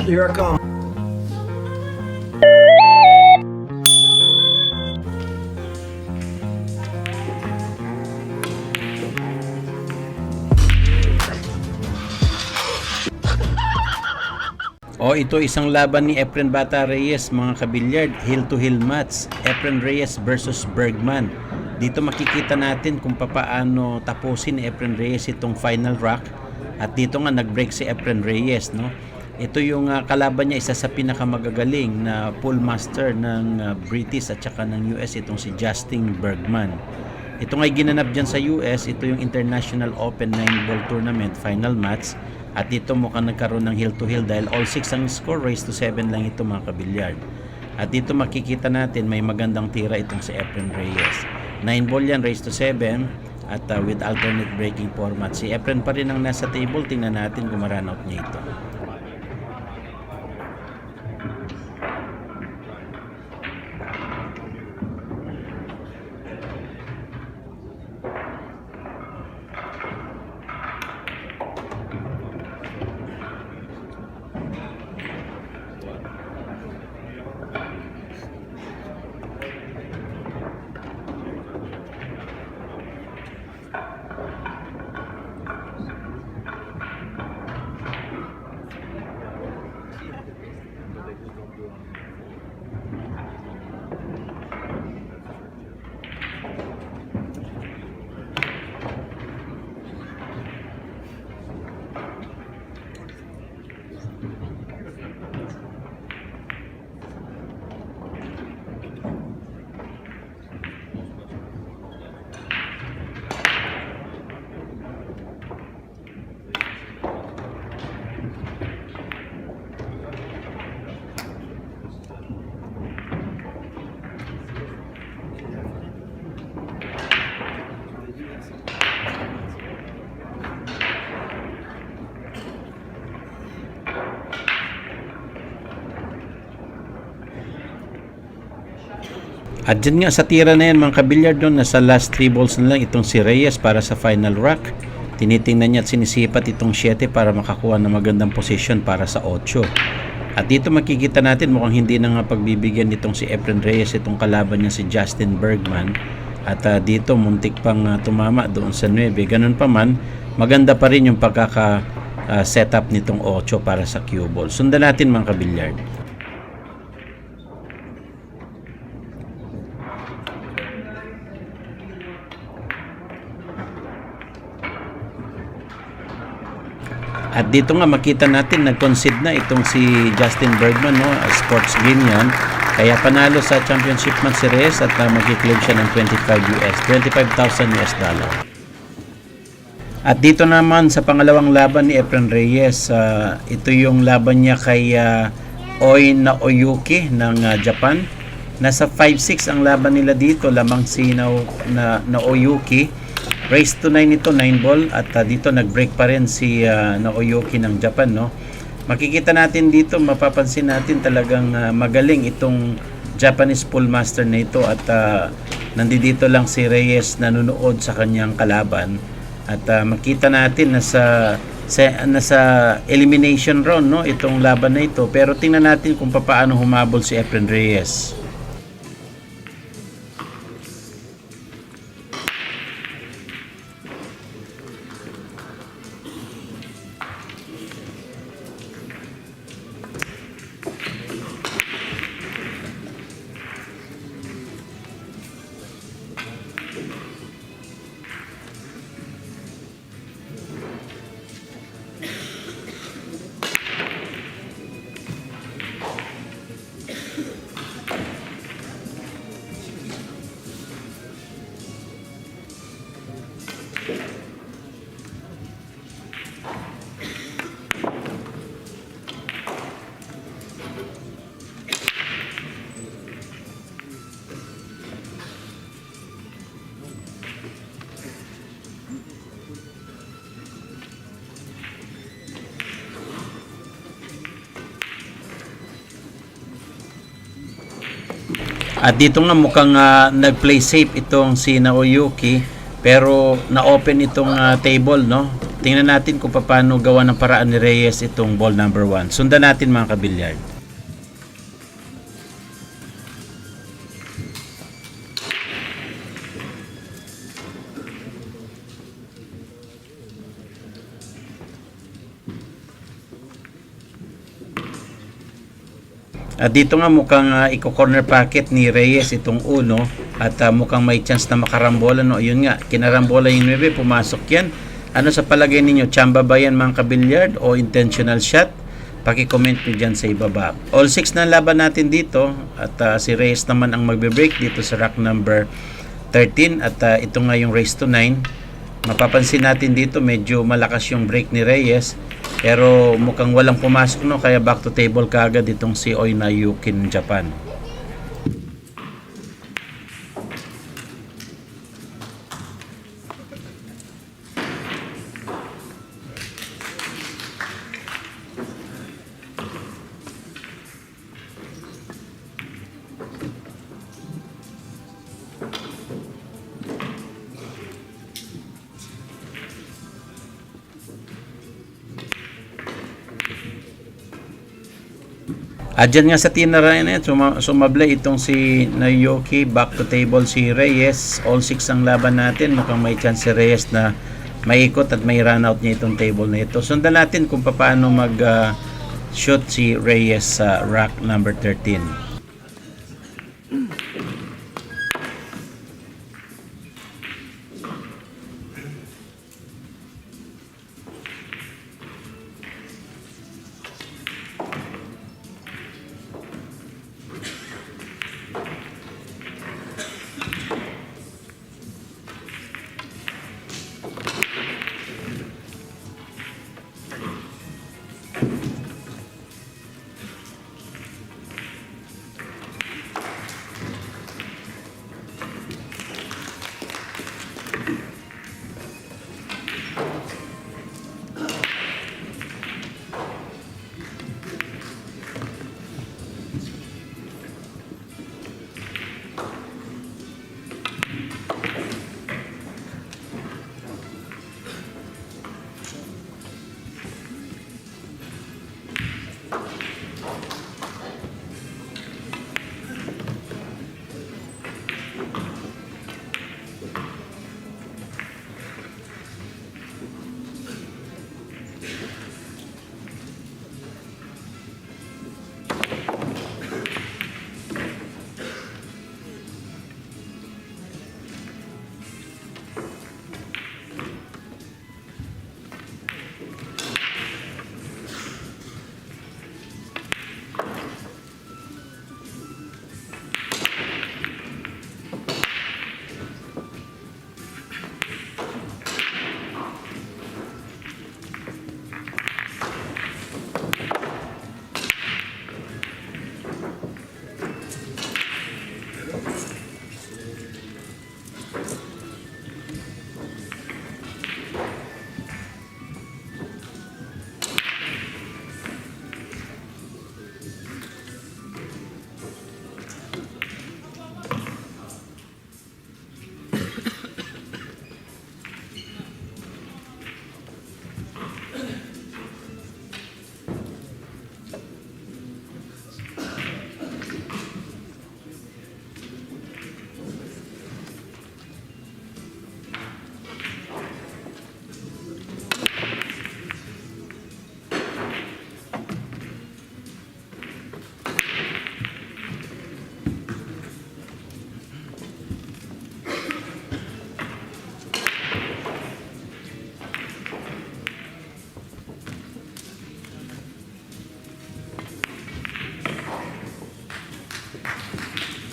Here I come. Ito isang laban ni Efren Bata Reyes, mga kabilyard, heel to heel match. Efren Reyes versus Bergman. Dito makikita natin kung paano tapusin ni Efren Reyes itong final rock. At dito nga nag-break si Efren Reyes, no? Ito yung kalaban niya, isa sa pinakamagagaling na pool master ng British at saka ng US, itong si Justin Bergman. Ito nga'y ginanap dyan sa US, ito yung International Open 9-ball tournament final match. At dito mukhang nagkaroon ng heel to heel dahil all 6 ang score, raised to 7 lang ito, mga kabilyard. At dito makikita natin may magandang tira itong si Efren Reyes. 9 ball yan, raised to 7 at with alternate breaking format. Si Efren pa rin ang nasa table, tingnan natin kung ma-run out niya ito. At dyan nga sa tira na yan, mga kabilyard, doon nasa last 3 balls na lang itong si Reyes para sa final rock. Tinitingnan niya at sinisipat itong 7 para makakuha ng magandang position para sa 8. At dito makikita natin mukhang hindi na nga pagbibigyan nitong si Efren Reyes itong kalaban niya si Justin Bergman. At dito muntik pang tumama doon sa 9. Ganun pa man, maganda pa rin yung pagkaka-setup nitong 8 para sa cue ball. Sundan natin, mga kabilyard. At dito nga makita natin nag-concede na itong si Justin Bergman, no? Sports green yan. Kaya panalo sa championship match si Reyes at mag-claim siya ng 25,000 US dollar. At dito naman sa pangalawang laban ni Efren Reyes, ito yung laban niya kay Oi Naoyuki ng Japan. Nasa 5-6 ang laban nila dito, lamang si Naoyuki. Raised to 9 ito, 9 ball, at dito nag-break pa rin si Naoyuki ng Japan, no? Makikita natin dito, mapapansin natin talagang magaling itong Japanese pool master na ito, at nandito lang si Reyes nanonood sa kanyang kalaban. At makita natin nasa elimination round, no, itong laban na ito, pero tingnan natin kung paano humabol si Efren Reyes. At dito nga mukhang nag-play safe itong si Naoyuki, pero na-open itong table, no? tingnan natin kung paano gawa ng paraan ni Reyes itong ball number 1. Sundan natin mga kabilyard. At dito nga mukhang iko-corner pocket ni Reyes itong uno at mukhang may chance na makarambola, no. Yun nga, kinarambola yung 9, pumasok yan. Ano sa palagay ninyo? Chamba ba yan mga kabilyard o intentional shot? Paki-comment nyo dyan sa ibaba. All 6 na laban natin dito at si Reyes naman ang magbe-break dito sa rack number 13 at ito nga yung race to 9. Mapapansin natin dito medyo malakas yung break ni Reyes. Pero mukhang walang pumasok, no, kaya back to table kaagad itong si Oina Yukin Japan. Adyan nga sa tinarayan na yan, sumablay itong si Naoki, back to table si Reyes. All 6 ang laban natin, mukhang may chance si Reyes na maikot at may run out niya itong table na ito. Sundan natin kung paano mag shoot si Reyes sa rack number 13.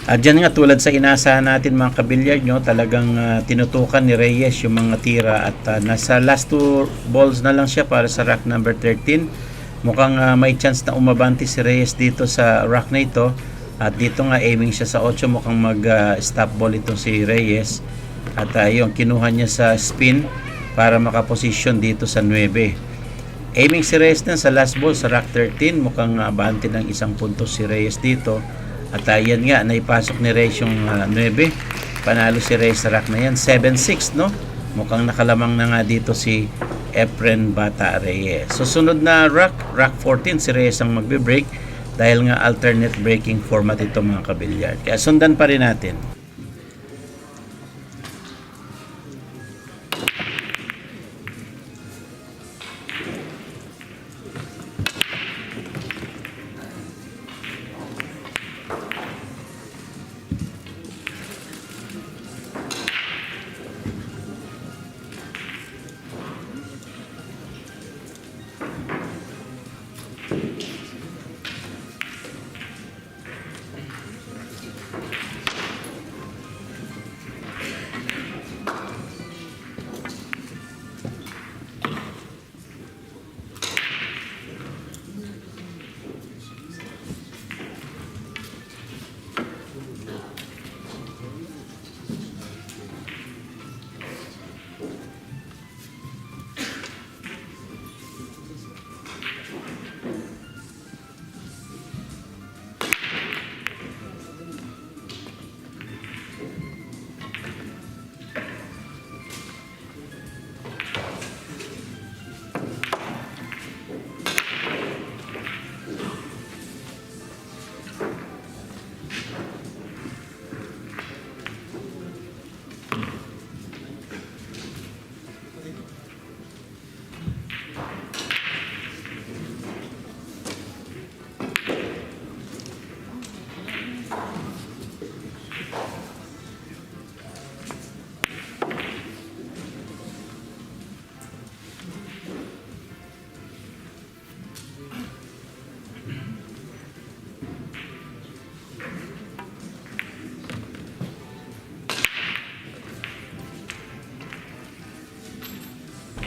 At dyan nga tulad sa inasahan natin mga kabilyard nyo, talagang tinutukan ni Reyes yung mga tira at nasa last 2 balls na lang siya para sa rack number 13. Mukhang may chance na umabante si Reyes dito sa rack na ito. At dito nga aiming siya sa 8, mukhang mag-stop ball itong si Reyes. At yung kinuha niya sa spin para makaposisyon dito sa 9. Aiming si Reyes na sa last ball sa rack 13, mukhang abante ng 1 puntos si Reyes dito. At yan nga, naipasok ni Reyes yung 9. Panalo si Reyes sa rack na yan. 7-6, no? Mukhang nakalamang na nga dito si Efren Bata Reyes. Susunod na rack 14, si Reyes ang magbe-break dahil nga alternate breaking format ito mga kabilyard. Kaya sundan pa rin natin.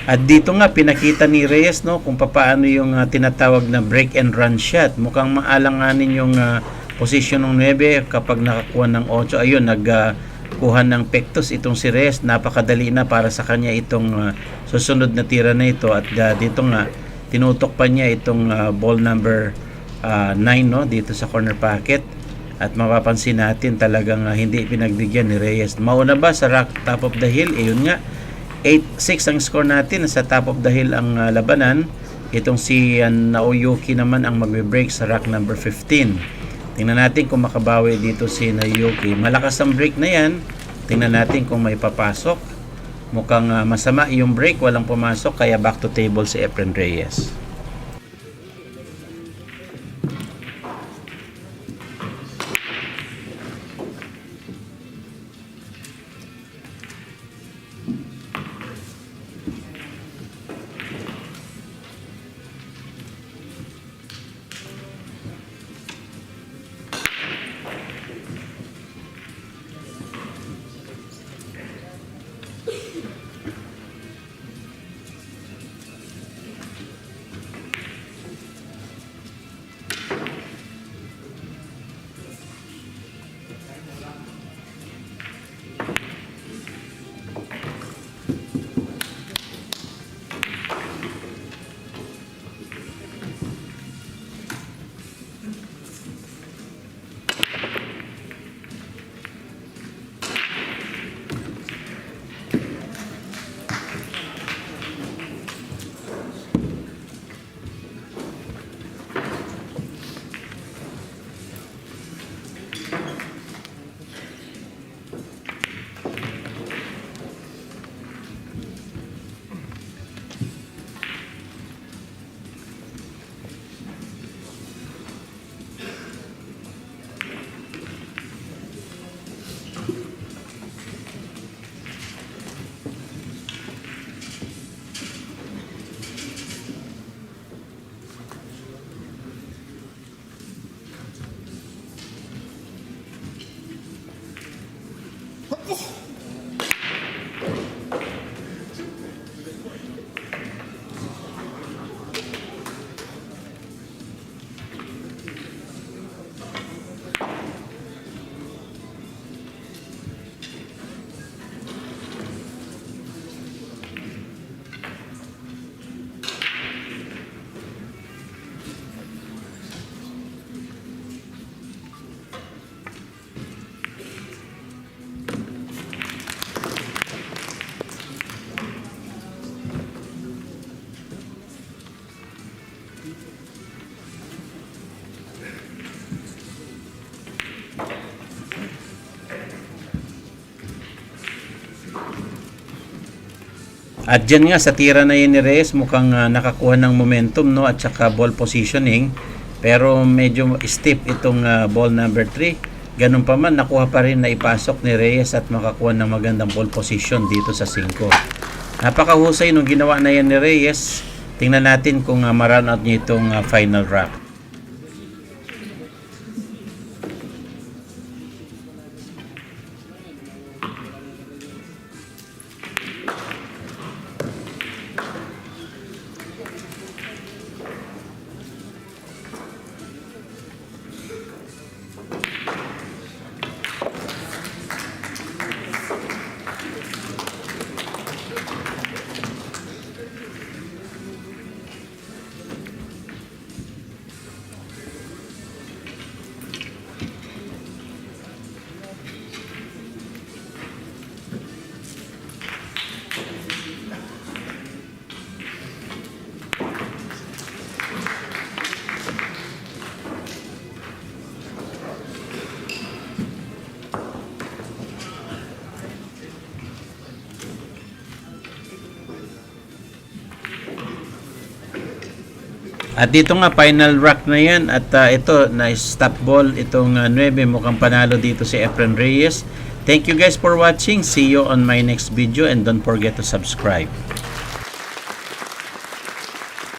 At dito nga pinakita ni Reyes no kung paano yung tinatawag na break and run shot. Mukhang maalanganin yung posisyon ng 9 kapag nakakuha ng 8. Ayun, nagkuha ng pektos itong si Reyes. Napakadali na para sa kanya itong susunod na tira na ito. At dito nga tinutok pa niya itong ball number 9 no dito sa corner pocket. At mapapansin natin talagang hindi pinagbigyan ni Reyes. Mauna ba sa rack top of the hill? Ayun nga. 8-6 ang score natin. Sa top of the hill ang labanan. Itong si Naoyuki naman ang magbe-break sa rack number 15. Tingnan natin kung makabawi dito si Naoyuki. Malakas ang break na yan. Tingnan natin kung may papasok. Mukhang masama yung break. Walang pumasok. Kaya back to table si Efren Reyes. At dyan nga sa tira na yun ni Reyes, mukhang nakakuha ng momentum, no, at saka ball positioning, pero medyo stiff itong ball number 3. Ganun pa man, nakuha pa rin na ipasok ni Reyes at makakuha ng magandang ball position dito sa 5. Napakahusay nung ginawa na yan ni Reyes. Tingnan natin kung ma-run out niya itong final rack. At dito nga final rack na yan at ito na stop ball itong 9, mukhang panalo dito si Efren Reyes. Thank you guys for watching. See you on my next video and don't forget to subscribe.